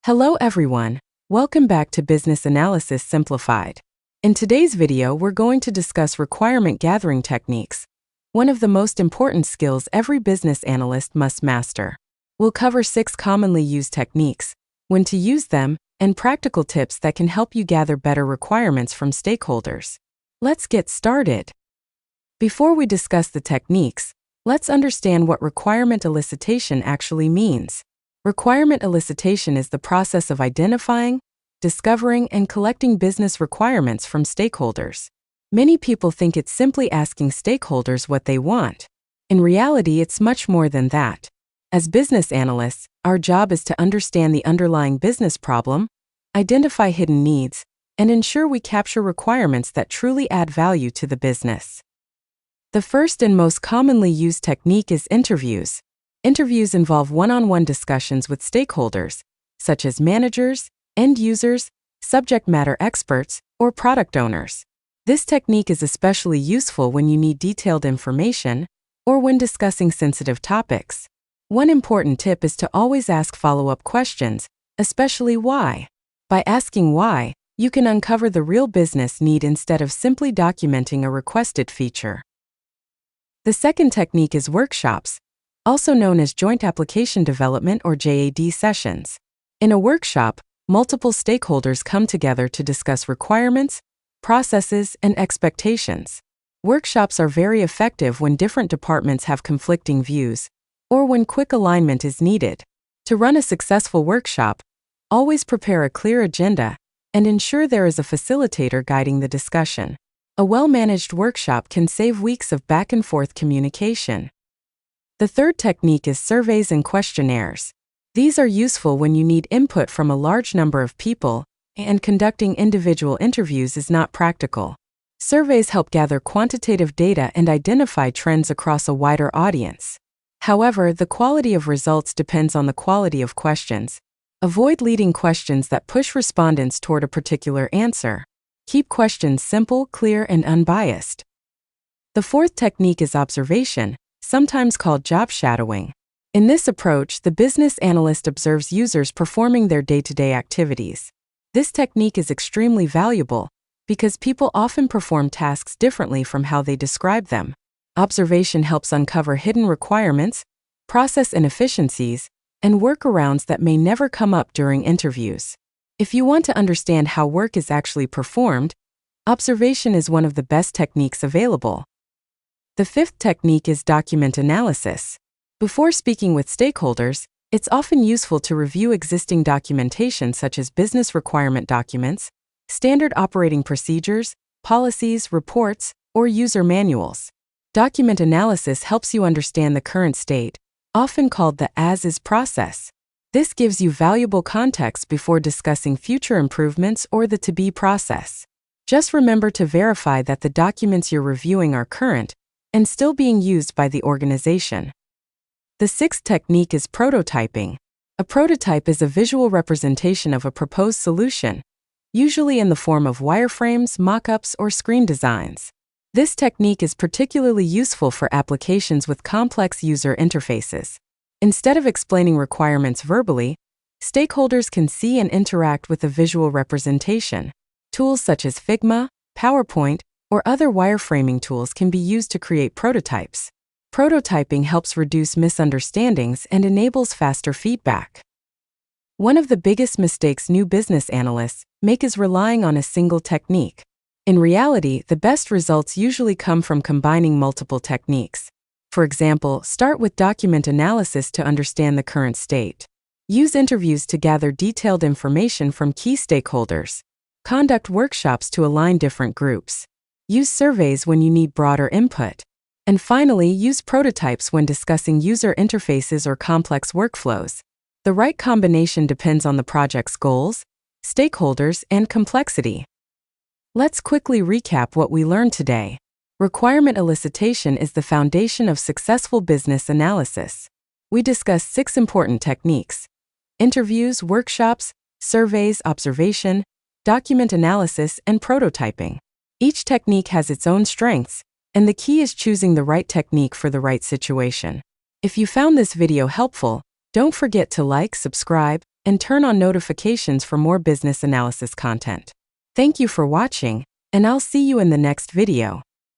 Hello everyone, welcome back to Business Analysis Simplified. In today's video, we're going to discuss requirement gathering techniques, one of the most important skills every business analyst must master. We'll cover 6 commonly used techniques, when to use them, and practical tips that can help you gather better requirements from stakeholders. Let's get started. Before we discuss the techniques, let's understand what requirement elicitation actually means. Requirement elicitation is the process of identifying, discovering, and collecting business requirements from stakeholders. Many people think it's simply asking stakeholders what they want. In reality, it's much more than that. As business analysts, our job is to understand the underlying business problem, identify hidden needs, and ensure we capture requirements that truly add value to the business. The first and most commonly used technique is interviews. Interviews involve one-on-one discussions with stakeholders, such as managers, end users, subject matter experts, or product owners. This technique is especially useful when you need detailed information or when discussing sensitive topics. One important tip is to always ask follow-up questions, especially why. By asking why, you can uncover the real business need instead of simply documenting a requested feature. The second technique is workshops, also known as Joint Application Development or JAD sessions. In a workshop, multiple stakeholders come together to discuss requirements, processes, and expectations. Workshops are very effective when different departments have conflicting views, or when quick alignment is needed. To run a successful workshop, always prepare a clear agenda and ensure there is a facilitator guiding the discussion. A well-managed workshop can save weeks of back-and-forth communication. The third technique is surveys and questionnaires. These are useful when you need input from a large number of people, and conducting individual interviews is not practical. Surveys help gather quantitative data and identify trends across a wider audience. However, the quality of results depends on the quality of questions. Avoid leading questions that push respondents toward a particular answer. Keep questions simple, clear, and unbiased. The fourth technique is observation, sometimes called job shadowing. In this approach, the business analyst observes users performing their day-to-day activities. This technique is extremely valuable because people often perform tasks differently from how they describe them. Observation helps uncover hidden requirements, process inefficiencies, and workarounds that may never come up during interviews. If you want to understand how work is actually performed, observation is one of the best techniques available. The fifth technique is document analysis. Before speaking with stakeholders, it's often useful to review existing documentation such as business requirement documents, standard operating procedures, policies, reports, or user manuals. Document analysis helps you understand the current state, often called the as-is process. This gives you valuable context before discussing future improvements or the to-be process. Just remember to verify that the documents you're reviewing are current and still being used by the organization. The sixth technique is prototyping. A prototype is a visual representation of a proposed solution, usually in the form of wireframes, mock-ups, or screen designs. This technique is particularly useful for applications with complex user interfaces. Instead of explaining requirements verbally, stakeholders can see and interact with a visual representation. Tools such as Figma, PowerPoint, or other wireframing tools can be used to create prototypes. Prototyping helps reduce misunderstandings and enables faster feedback. One of the biggest mistakes new business analysts make is relying on a single technique. In reality, the best results usually come from combining multiple techniques. For example, start with document analysis to understand the current state. Use interviews to gather detailed information from key stakeholders. Conduct workshops to align different groups. Use surveys when you need broader input. And finally, use prototypes when discussing user interfaces or complex workflows. The right combination depends on the project's goals, stakeholders, and complexity. Let's quickly recap what we learned today. Requirement elicitation is the foundation of successful business analysis. We discussed 6 important techniques: interviews, workshops, surveys, observation, document analysis, and prototyping. Each technique has its own strengths, and the key is choosing the right technique for the right situation. If you found this video helpful, don't forget to like, subscribe, and turn on notifications for more business analysis content. Thank you for watching, and I'll see you in the next video.